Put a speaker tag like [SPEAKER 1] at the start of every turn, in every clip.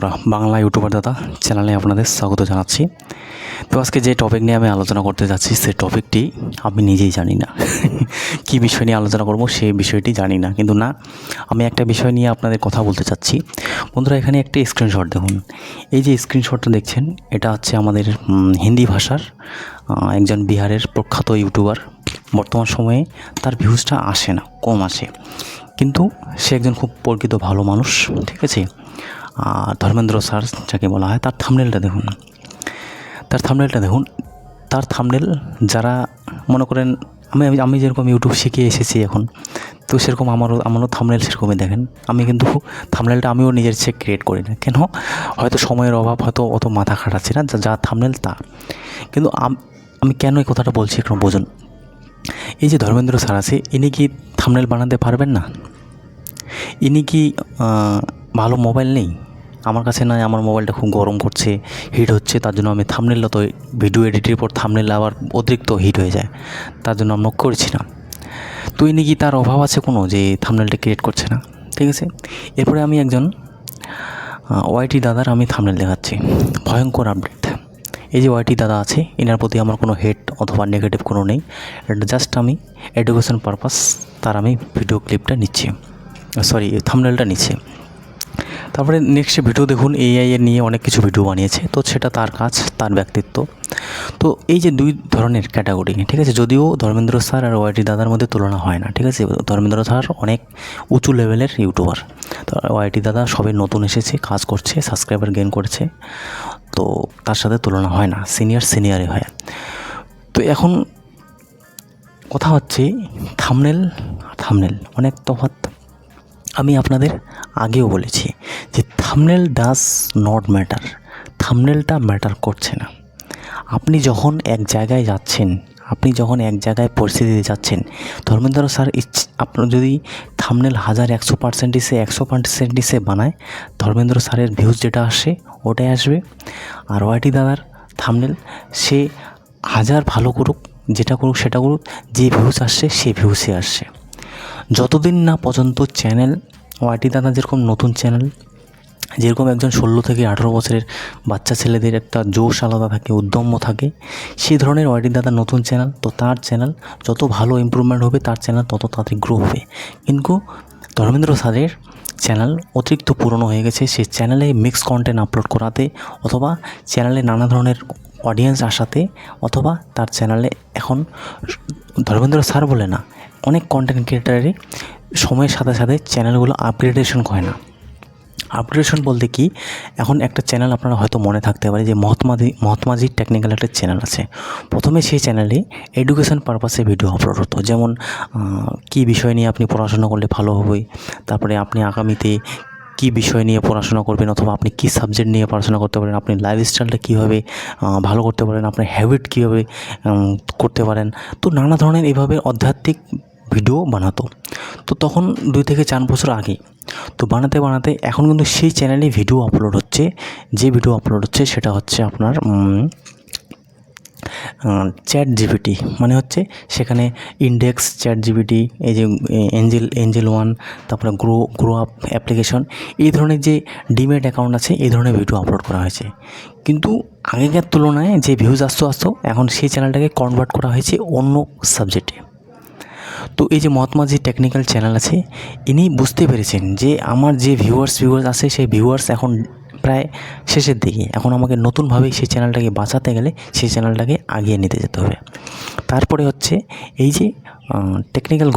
[SPEAKER 1] বন্ধুরা, বাংলা ইউটিউবার দাদা চ্যানেলে আপনাদের স্বাগত জানাচ্ছি। তো আজকে যে টপিক নিয়ে আমি আলোচনা করতে যাচ্ছি সেই টপিকটি আমি নিজেই জানি না কী বিষয় নিয়ে আলোচনা করব সেই বিষয়টি জানি না, কিন্তু না, আমি একটা বিষয় নিয়ে আপনাদের কথা বলতে চাচ্ছি। বন্ধুরা, এখানে একটি স্ক্রিনশট দেখুন। এই যে স্ক্রিনশটটা দেখছেন, এটা হচ্ছে আমাদের হিন্দি ভাষার একজন বিহারের প্রখ্যাত ইউটিউবার। বর্তমান সময়ে তার ভিউজটা আসে না, কম আসে, কিন্তু সে একজন খুব পরিচিত ভালো মানুষ, ঠিক আছে। ধর্মেন্দ্র স্যার যাকে বলা হয়, তার থাম্বনেলটা দেখুন। তার থাম্বনেল যারা মনে করেন, আমি যেরকম ইউটিউব শিখে এসেছি এখন, তো সেরকম আমারও থাম্বনেল সেরকমই দেখেন। আমি কিন্তু থাম্বনেলটা আমিও নিজের চেয়ে ক্রিয়েট করি না, কেন? হয়তো সময়ের অভাব, হয়তো অত মাথা খাটাচ্ছি না, যা থাম্বনেল তা। কিন্তু আমি কেন এই কথাটা বলছি একটু বোঝুন। এই যে ধর্মেন্দ্র স্যার আছে, ইনি কি থাম্বনেল বানাতে পারবেন না? ইনি কি ভালো মোবাইল নেই? আমার কাছে নয়, আমার মোবাইলটা খুব গরম করছে, হিট হচ্ছে, তার জন্য আমি থাম্বনেলটা, তো ভিডিও এডিটের পর থাম্বনেল আবার অতিরিক্ত হিট হয়ে যায়, তার জন্য আমরা করছি না। তো ইনি কি তার অভাব আছে কোনো, যে থাম্বনেলটা ক্রিয়েট করছে না? ঠিক আছে। এরপরে আমি একজন ওয়াইটি দাদার আমি থাম্বনেল দেখাচ্ছি, ভয়ঙ্কর আপডেট। এই যে ওয়াইটি দাদা আছে, এনার প্রতি আমার কোনো হেট অথবা নেগেটিভ কোনো নেই, এটা জাস্ট আমি এডুকেশন পারপাস তার আমি ভিডিও ক্লিপটা নিচ্ছি, থাম্বনেলটা নিচ্ছে। তারপরে নেক্সট ভিডিও দেখুন, এআই এর নিয়ে অনেক কিছু ভিডিও বানিয়েছে, তো সেটা তার কাজ, তার ব্যক্তিত্ব। তো এই যে দুই ধরনের ক্যাটাগরি, ঠিক আছে। যদিও ধর্মেন্দ্র স্যার আর ওয়াইটি দাদার মধ্যে তুলনা হয় না, ঠিক আছে। ধর্মেন্দ্র স্যার অনেক উঁচু লেভেলের ইউটিউবার, তো ওয়াইটি দাদা সবে নতুন এসেছে, কাজ করছে, সাবস্ক্রাইবার গেইন করেছে, তো তার সাথে তুলনা হয় না, সিনিয়রই হয়। তো এখন কথা হচ্ছে থাম্বনেল অনেক তফাৎ। আমি আপনাদের আগেও বলেছি যে থাম্বনেল ডাজ নট ম্যাটার, থাম্বনেলটা ম্যাটার করছে না। আপনি যখন এক জায়গায় যাচ্ছেন, পরিস্থিতিতে যাচ্ছেন, ধর্মেন্দ্র স্যার আপনার যদি থাম্বনেল 100% বানায়, ধর্মেন্দ্র স্যারের ভিউজ যেটা আসে ওটাই আসবে। আর ওয়াইটি দাদার থাম্বনেল সে হাজার ভালো করুক, যেটা করুক সেটা করুক, যে ভিউজ আসছে সে ভিউসে আসছে। যতদিন না পর্যন্ত চ্যানেল, ওয়াইটি দাদা যেরকম নতুন চ্যানেল, যেরকম একজন 16 থেকে 18 বছরের বাচ্চা ছেলেদের একটা জোশ আলাদা থাকে, উদ্যম্য থাকে, সেই ধরনের ওয়াইটি দাদা নতুন চ্যানেল, তো তার চ্যানেল যত ভালো ইমপ্রুভমেন্ট হবে, তার চ্যানেল তত তাড়াতাড়ি গ্রো হবে। কিন্তু ধর্মেন্দ্র স্যারের চ্যানেল অতিরিক্ত পুরনো হয়ে গেছে, সেই চ্যানেলে মিক্স কন্টেন্ট আপলোড করাতে, অথবা চ্যানেলে নানা ধরনের অডিয়েন্স আসাতে, অথবা তার চ্যানেলে এখন ধর্মেন্দ্র স্যার বলে না, অনেক কন্টেন্ট ক্রিয়েটারই সময়ের সাথে সাথে চ্যানেলগুলো আপগ্রেডেশন হয় না। আপগ্রেডেশন বলতে কি, এখন একটা চ্যানেল আপনারা হয়তো মনে থাকতে পারে যে মহাত্মাজি টেকনিক্যাল একটা চ্যানেল আছে। প্রথমে সেই চ্যানেলে এডুকেশন পারপাসে ভিডিও আপলোড হতো, যেমন কী বিষয় নিয়ে আপনি পড়াশোনা করলে ভালো হবে, তারপরে আপনি আগামীতে কী বিষয় নিয়ে পড়াশোনা করবেন, অথবা আপনি কী সাবজেক্ট নিয়ে পড়াশোনা করতে পারেন, আপনি লাইফস্টাইলটা কীভাবে ভালো করতে পারেন, আপনার হ্যাবিট কীভাবে করতে পারেন, তো নানা ধরনের এইভাবে আধ্যাত্মিক ভিডিও বানাতো। তো তখন 2 থেকে 4 বছর আগে, তো বানাতে এখন কিন্তু সেই চ্যানেলে ভিডিও আপলোড হচ্ছে, যে ভিডিও আপলোড হচ্ছে সেটা হচ্ছে আপনার চ্যাট জিপিটি, মানে হচ্ছে সেখানে ইন্ডেক্স, চ্যাট জিপিটি, এই যে এঞ্জেল 1, তারপরে গ্রো আপ অ্যাপ্লিকেশন, এই ধরনের যে ডিমেট অ্যাকাউন্ট আছে, এই ধরনের ভিডিও আপলোড করা হয়েছে। কিন্তু আগেকার তুলনায় যে ভিউজ আসতো এখন সেই চ্যানেলটাকে কনভার্ট করা হয়েছে অন্য সাবজেক্টে। তো এই যে মহাত্মাজি টেকনিক্যাল চ্যানেল আছে, ইনি বুঝতে পেরেছেন যে আমার যে ভিউয়ার্স আছে, সেই ভিউয়ার্স এখন প্রায় শেষের দিকে, এখন আমাকে নতুনভাবে সেই চ্যানেলটাকে বাঁচাতে গেলে সেই চ্যানেলটাকে আগিয়ে নিতে যেতে হবে। তারপরে হচ্ছে এই যে টেকনিক্যাল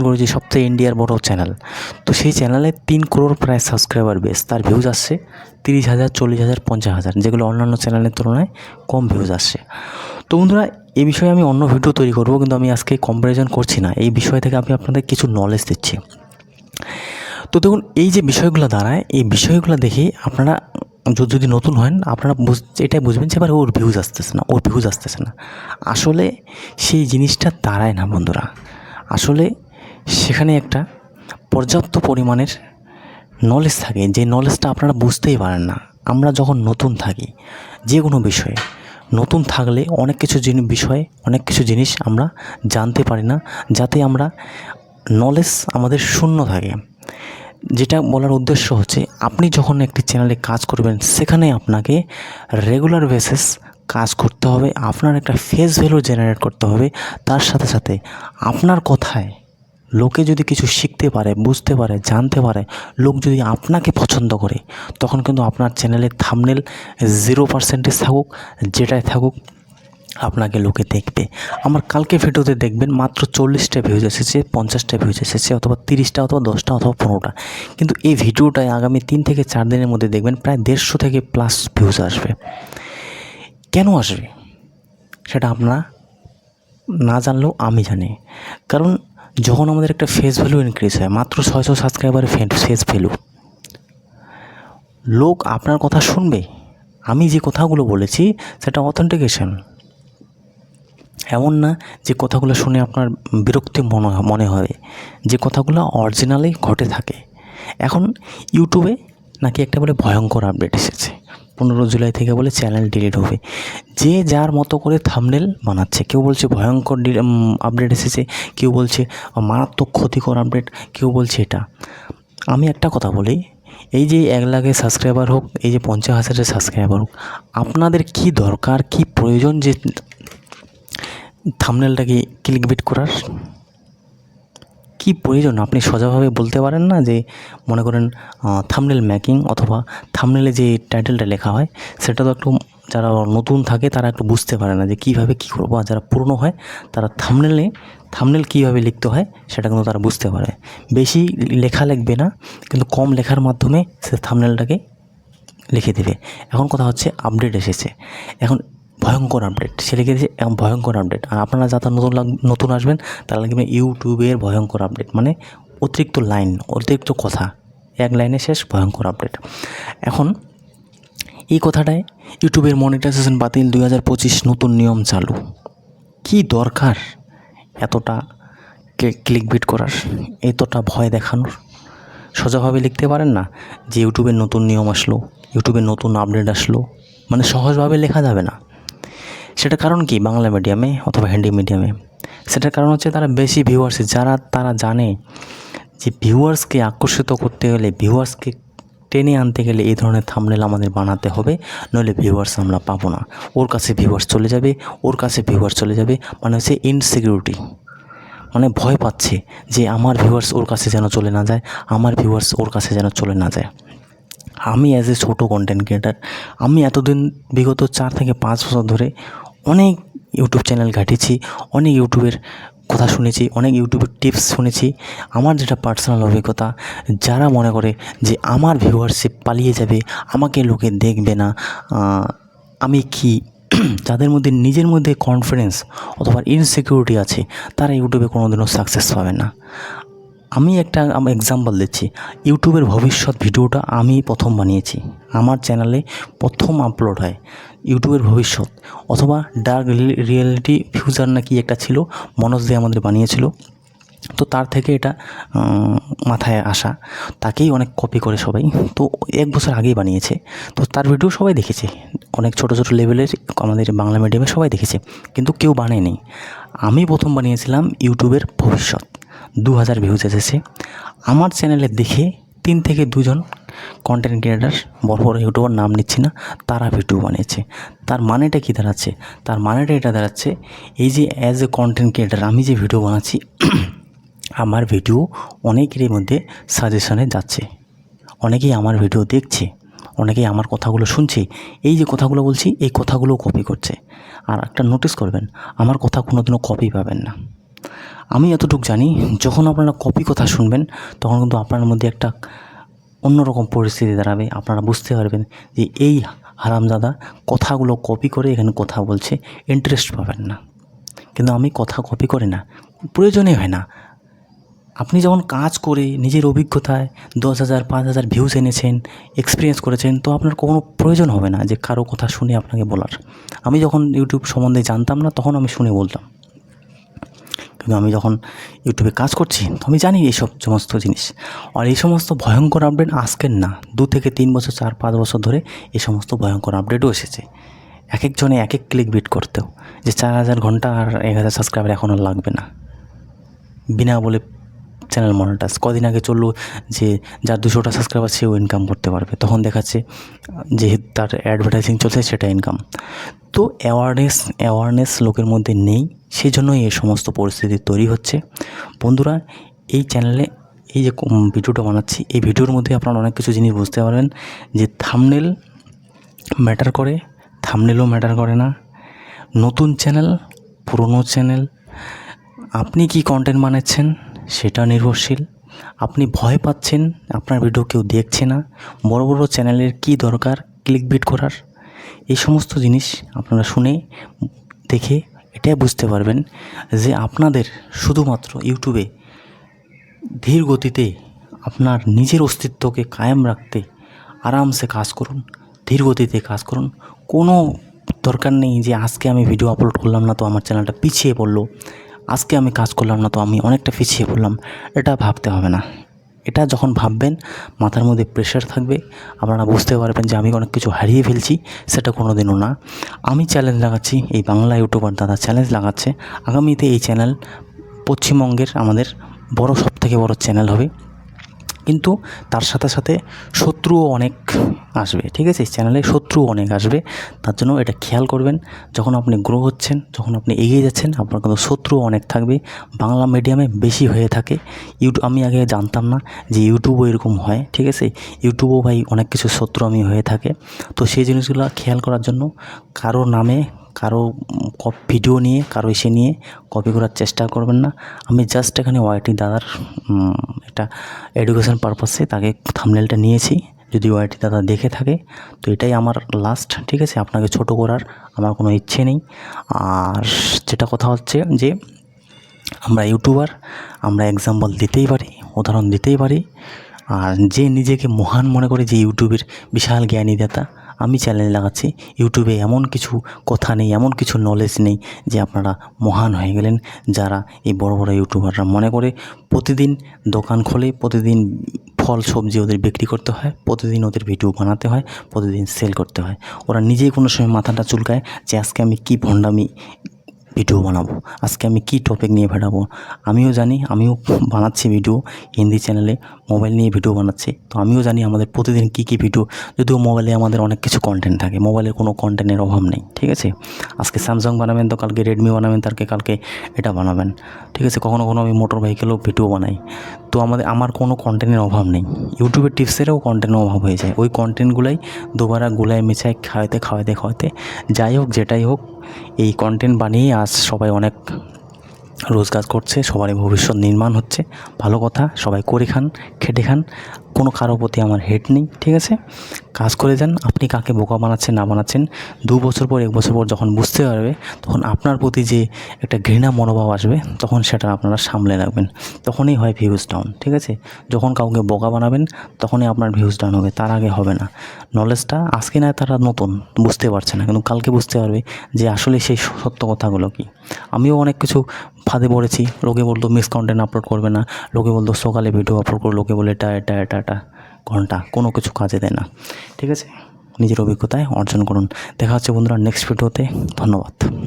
[SPEAKER 1] গুরুজি সবচেয়ে ইন্ডিয়ার বড় চ্যানেল, তো সেই চ্যানেলে 3 crore প্রায় সাবস্ক্রাইবার বেস, তার ভিউজ আসছে 30,000, 40,000, 50,000, যেগুলো অন্যান্য চ্যানেলের তুলনায় কম ভিউজ আসছে। তো বন্ধুরা, এই বিষয়ে আমি অন্য ভিডিও তৈরি করব, কিন্তু আমি আজকে কম্প্যারিজন করছি না, এই বিষয় থেকে আমি আপনাদের কিছু নলেজ দিচ্ছি। তো দেখুন, এই যে বিষয়গুলো দাঁড়ায়, এই বিষয়গুলো দেখে আপনারা যদি নতুন হন, আপনারা এটাই বুঝবেন যে এবার ওর ভিউজ আসতেছে না। আসলে সেই জিনিসটা দাঁড়ায় না বন্ধুরা, আসলে সেখানে একটা পর্যাপ্ত পরিমাণের নলেজ থাকে, যে নলেজটা আপনারা বুঝতেই পারেন না। আমরা যখন নতুন থাকি, যে কোনো বিষয়ে নতুন থাকলে অনেক কিছু জিনিস আমরা জানতে পারি না, যাতে আমরা নলেজ আমাদের শূন্য থাকে। যেটা বলার উদ্দেশ্য হচ্ছে, আপনি যখন একটি চ্যানেলে কাজ করবেন সেখানে আপনাকে রেগুলার বেসিস কাজ করতে হবে, আপনার একটা ফেস ভ্যালু জেনারেট করতে হবে। তার সাথে সাথে আপনার কথায় লোকে যদি কিছু শিখতে পারে, বুঝতে পারে, জানতে পারে, লোক যদি আপনাকে পছন্দ করে, তখন কিন্তু আপনার চ্যানেলের থাম্বনেল 0% থাকুক, যেটাই থাকুক, আপনাকে লোকে দেখবে। আমার কালকে ভিডিওতে দেখবেন মাত্র 40টা ভিউজ এসেছে, 50টা ভিউজ এসেছে, অথবা 30টা, অথবা 10টা, অথবা 15টা। কিন্তু এই ভিডিওটায় আগামী 3 থেকে 4 দিনের মধ্যে দেখবেন প্রায় 150 থেকে প্লাস ভিউজ আসবে। কেন আসবে সেটা আপনারা না জানলেও আমি জানি। কারণ যখন আমাদের একটা ফেস ভ্যালু ইনক্রিজ হয়, মাত্র 600 সাবস্ক্রাইবারের ফেস ভ্যালু, লোক আপনার কথা শুনবে। আমি যে কথাগুলো বলেছি সেটা অথেন্টিকেশন, এমন না যে কথাগুলো শুনে আপনার বিরক্তি মনে হবে, যে কথাগুলো অরিজিনালি ঘটে থাকে। এখন ইউটিউবে নাকি একটা বলে ভয়ঙ্কর আপডেট এসেছে, 15 জুলাই থেকে বলে চ্যানেল ডিলিট হবে। যে যার মতো করে থাম্বনেল বানাচ্ছে, কেউ বলছে ভয়ঙ্কর আপডেট এসেছে, কেউ বলছে মারাত্মক ক্ষতিকর আপডেট, কেউ বলছে এটা। আমি একটা কথা বলি, এই যে 1 লাখের সাবস্ক্রাইবার হোক, এই যে 50,000-এর সাবস্ক্রাইবার হোক, আপনাদের কি দরকার, কি প্রয়োজন যে থাম্বনেলটাকে ক্লিকবেট করার? কি প্রয়োজন? আপনি সোজাভাবে বলতে পারেন না যে, মনে করেন থাম্বনেল মেকিং অথবা থাম্বনেলে যে টাইটেলটা লেখা হয় সেটা তো একটু, যারা নতুন থাকে তারা একটু বুঝতে পারে না যে কীভাবে কী করবো, আর যারা পুরনো হয় তারা থাম্বনেল কীভাবে লিখতে হয় সেটা কিন্তু তারা বুঝতে পারে। বেশি লেখা লিখবে না, কিন্তু কম লেখার মাধ্যমে সে থাম্বনেলটাকে লিখে দেবে। এখন কথা হচ্ছে আপডেট এসেছে, এখন ভয়ঙ্কর আপডেট, সে লিখে দিয়েছে ভয়ঙ্কর আপডেট। আর আপনারা যারা নতুন আসবেন তারা লিখবেন ইউটিউবের ভয়ঙ্কর আপডেট, মানে অতিরিক্ত লাইন, অতিরিক্ত কথা, এক লাইনে শেষ, ভয়ঙ্কর আপডেট। এখন এই কথাটায় ইউটিউবের মনিটাইজেশন বাতিল, 2025 নতুন নিয়ম চালু। কি দরকার এতটা ক্লিকবিট করার, এতটা ভয় দেখানোর? সোজাভাবে লিখতে পারেন না যে ইউটিউবের নতুন নিয়ম আসলো, ইউটিউবের নতুন আপডেট আসলো, মানে সহজভাবে লেখা যাবে না। সেটার কারণ কি? বাংলা মিডিয়ামে অথবা হিন্দি মিডিয়ামে, সেটার কারণ হচ্ছে তারা বেশি ভিউয়ার্স, তারা জানে যে ভিউয়ার্সকে আকর্ষিত করতে গেলে, ভিউয়ার্সকে টেনে আনতে গেলে এই ধরনের থাম্বনেল আমাদের বানাতে হবে, নইলে ভিউয়ার্স আমরা পাবো না। ওর কাছে ভিউয়ার্স চলে যাবে, ওর কাছে ভিউয়ার্স চলে যাবে, মানে হচ্ছে ইনসিকিউরিটি, মানে ভয় পাচ্ছে যে আমার ভিউয়ার্স ওর কাছে যেন চলে না যায়, আমার ভিউয়ার্স ওর কাছে যেন চলে না যায়। আমি অ্যাজ এ ছোটো কন্টেন্ট ক্রিয়েটার, আমি এতদিন বিগত 4 থেকে 5 বছর ধরে অনেক ইউটিউব চ্যানেল ঘাঁটেছি, অনেক ইউটিউবের কথা শুনেছি, অনেক ইউটিউবের টিপস শুনেছি। আমার যেটা পার্সোনাল অভিজ্ঞতা, যারা মনে করে যে আমার ভিউয়ারশিপ পালিয়ে যাবে, আমাকে লোকে দেখবে না, আমি কি যাদের মধ্যে নিজের মধ্যে কনফিডেন্স অথবা ইনসিকিউরিটি আছে, তারা ইউটিউবে কোনোদিনও সাকসেস পাবে না। আমি একটা এক্সাম্পল দিচ্ছি, ইউটিউবের ভবিষ্যৎ ভিডিওটা আমি প্রথম বানিয়েছি, আমার চ্যানেলে প্রথম আপলোড হয় ইউটিউবের ভবিষ্যৎ, অথবা ডার্ক রিয়েলিটি ফিউচার নাকি একটা ছিল, মনোজ দে আমাদের বানিয়েছিল। তো তার থেকে এটা মাথায় আসা, তাকেই অনেক কপি করে সবাই, তো 1 বছর আগেই বানিয়েছে। তো তার ভিডিও সবাই দেখেছে, অনেক ছোটো ছোটো লেভেলের আমাদের বাংলা মিডিয়ামে সবাই দেখেছে, কিন্তু কেউ বানায়নি। আমি প্রথম বানিয়েছিলাম ইউটিউবের ভবিষ্যৎ, 2000 ভিউজ এসেছে। আমার চ্যানেলে দেখে 3 থেকে 2 জন কন্টেন্ট ক্রিয়েটার, বড় বড় ইউটিউবার, নাম নিচ্ছি না, তারা ভিডিও বানিয়েছে। তার মানেটা কী দাঁড়াচ্ছে? তার মানেটা এটা দাঁড়াচ্ছে, এই যে অ্যাজ এ কন্টেন্ট ক্রিয়েটার আমি যে ভিডিও বানাচ্ছি, আমার ভিডিও অনেকেরই মধ্যে সাজেশনে যাচ্ছে, অনেকেই আমার ভিডিও দেখছে, অনেকেই আমার কথাগুলো শুনছে, এই যে কথাগুলো বলছি এই কথাগুলো কপি করছে। আর একটা নোটিস করবেন, আমার কথা কোনোদিনও কপি পাবেন না। আমি এতটুকু জানি, যখন আপনারা কপি কথা শুনবেন তখন কিন্তু আপনার মধ্যে একটা অন্যরকম পরিস্থিতি দাঁড়াবে। আপনারা বুঝতে পারবেন যে এই হারামজাদা কথাগুলো কপি করে এখানে কথা বলছে, ইন্টারেস্ট পাবেন না। কিন্তু আমি কথা কপি করি না, প্রয়োজনই হয় না। আপনি যখন কাজ করে নিজের অভিজ্ঞতায় 10,000 5,000 ভিউজ এনেছেন, এক্সপিরিয়েন্স করেছেন, তো আপনার কোনো প্রয়োজন হবে না যে কারো কথা শুনে আপনাকে বলার। আমি যখন ইউটিউব সম্বন্ধে জানতাম না তখন আমি শুনে বলতাম, কিন্তু আমি যখন ইউটিউবে কাজ করছি তো আমি জানি এইসব সমস্ত জিনিস। আর এই সমস্ত ভয়ঙ্কর আপডেট আজকের না, 2 থেকে 3 বছর, 4-5 বছর ধরে এই সমস্ত ভয়ঙ্কর আপডেটও এসেছে। এক একজনে এক এক ক্লিক বিট করতেও, যে 4,000 ঘন্টা আর 1,000 সাবস্ক্রাইবার এখন আর লাগবে না, বিনা বলে চ্যানেল মনিটাইজ। কদিন আগে চললো যে যার 200টা সাবস্ক্রাইবার সেও ইনকাম করতে পারবে, তখন দেখাচ্ছে যে তার অ্যাডভার্টাইজিং চলছে সেটা ইনকাম। তো অ্যাওয়ারনেস লোকের মধ্যে নেই, সেই জন্যই এই সমস্ত পরিস্থিতি তৈরি হচ্ছে। বন্ধুরা, এই চ্যানেলে এই যে ভিডিওটা বানাচ্ছি, এই ভিডিওর মধ্যে আপনারা অনেক কিছু জিনিস বুঝতে পারবেন যে থাম্বনেল ম্যাটার করে, থাম্বনেলও ম্যাটার করে না। নতুন চ্যানেল, পুরনো চ্যানেল, আপনি কি কন্টেন্ট বানাচ্ছেন সেটা নির্ভরশীল। আপনি ভয় পাচ্ছেন, আপনার ভিডিও কেউ দেখছে না, বড় বড় চ্যানেলের কি দরকার ক্লিকবিট করার। এই সমস্ত জিনিস আপনারা শুনে দেখে এটাই বুঝতে পারবেন যে আপনাদের শুধুমাত্র ইউটিউবে ধীর গতিতে আপনার নিজের অস্তিত্বকে কায়েম রাখতে আরামসে কাজ করুন, ধীর গতিতে কাজ করুন। কোনো দরকার নেই যে আজকে আমি ভিডিও আপলোড করলাম না তো আমার চ্যানেলটা পিছিয়ে পড়লো, আজকে আমি কাজ করলাম না তো আমি অনেকটা পিছিয়ে পড়লাম। এটা ভাবতে হবে না। এটা যখন ভাববেন মাথার মধ্যে প্রেশার থাকবে, আপনারা বুঝতে পারবেন যে আমি অনেক কিছু হারিয়ে ফেলছি। সেটা কোনো দিনও না। আমি চ্যালেঞ্জ লাগাচ্ছি, এই বাংলা ইউটিউবার দাদা চ্যালেঞ্জ লাগাচ্ছে, আগামীতে এই চ্যানেল পশ্চিমবঙ্গের আমাদের সবথেকে বড় চ্যানেল হবে। কিন্তু তার সাথে সাথে শত্রুও অনেক আসবে, ঠিক আছে? চ্যানেলে শত্রুও অনেক আসবে, তার জন্য এটা খেয়াল করবেন। যখন আপনি গ্রো হচ্ছেন, যখন আপনি এগিয়ে যাচ্ছেন, আপনার কিন্তু শত্রুও অনেক থাকবে। বাংলা মিডিয়ামে বেশি হয়ে থাকে। আমি আগে জানতাম না যে ইউটিউবও এরকম হয়, ঠিক আছে? ইউটিউবও ভাই অনেক কিছু শত্রু হয়ে থাকে। তো সেই জিনিসগুলো খেয়াল করার জন্য কারো নামে, কারো ভিডিও নিয়ে, কারো এসে নিয়ে কপি করার চেষ্টা করবেন না। আমি জাস্ট এখানে ওয়াইটি দাদার একটা এডুকেশন পারপাসে তাকে থাম্বনেলটা নিয়েছি। যদি ওয়াইটি দাদা দেখে থাকে তো এটাই আমার লাস্ট, ঠিক আছে? আপনাকে ছোট করার আমার কোনো ইচ্ছে নেই। আর যেটা কথা হচ্ছে যে আমরা ইউটিউবার, আমরা এক্সাম্পল দিতেই পারি, উদাহরণ দিতেই পারি। আর যে নিজেকে মহান মনে করে, যে ইউটিউবের বিশাল জ্ঞানী দাতা, আমি চ্যালেঞ্জ লাগাচ্ছি ইউটিউবে এমন কিছু কথা নেই, এমন কিছু নলেজ নেই যে আপনারা মহান হয়ে গেলেন। যারা এই বড় বড় ইউটিউবাররা মনে করে প্রতিদিন দোকান খোলে, প্রতিদিন ফল সবজি ওদের বিক্রি করতে হয়, প্রতিদিন ওদের ভিডিও বানাতে হয়, প্রতিদিন সেল করতে হয়। ওরা নিজেই কোনো সময় মাথাটা চুলকায় যে আজকে আমি কী ভণ্ডামি ভিডিও বানাবো, আজকে আমি কী টপিক নিয়ে ভেড়াবো। আমিও জানি, আমিও বানাচ্ছি ভিডিও হিন্দি চ্যানেলে, মোবাইল নিয়ে ভিডিও বানাচ্ছি। তো আমিও জানি আমাদের প্রতিদিন কী ভিডিও, যদিও মোবাইলে আমাদের অনেক কিছু কন্টেন্ট থাকে, মোবাইলে কোনো কন্টেন্টের অভাব নেই, ঠিক আছে? আজকে স্যামসাং বানাবেন তো কালকে রেডমি বানাবেন, কালকে এটা বানাবেন, ঠিক আছে? কখনো আমি মোটর ভেহিকেলও ভিডিও বানাই। তো আমার কোনো কন্টেন্টের অভাব নেই। ইউটিউবের টিপসেরও কন্টেন্টের অভাব হয়ে যায়, ওই কন্টেন্টগুলাই দুবারা গুলায় মেছায় খাওয়াতে যাই হোক, যেটাই হোক, এই কন্টেন্ট বানিয়ে আজ সবাই অনেক রোজগার করছে, সবারই ভবিষ্যৎ নির্মাণ হচ্ছে। ভালো কথা, সবাই করে খান, খেটে খান, কোনো কারো প্রতি আমার হেট নেই, ঠিক আছে? কাজ করে যান। আপনি কাকে বোকা বানাচ্ছেন না বানাচ্ছেন 2 বছর পর 1 বছর পর যখন বুঝতে পারবে, তখন আপনার প্রতি যে একটা ঘৃণা মনোভাব আসবে, তখন সেটা আপনারা সামলে রাখবেন। তখনই হয় ভিউজ ডাউন, ঠিক আছে? যখন কাউকে বোকা বানাবেন তখনই আপনার ভিউজ ডাউন হবে, তার আগে হবে না। নলেজটা আজকে না, তারা নতুন বুঝতে পারছে না, কিন্তু কালকে বুঝতে পারবে যে আসলে সেই সত্য কথাগুলো কী। আমিও অনেক কিছু ফাঁদে পড়েছি। লোকে বলতো মিস কন্টেন্ট আপলোড করবে না, লোকে বলতো সকালে ভিডিও আপলোড করো, লোকে বলে এটা ঘন্টা কোনো কিছু কাজে দেয় না, ঠিক আছে? নিজের অভিজ্ঞতায় অর্জন করুন। দেখা হচ্ছে বন্ধুরা নেক্সট ভিডিওতে। ধন্যবাদ।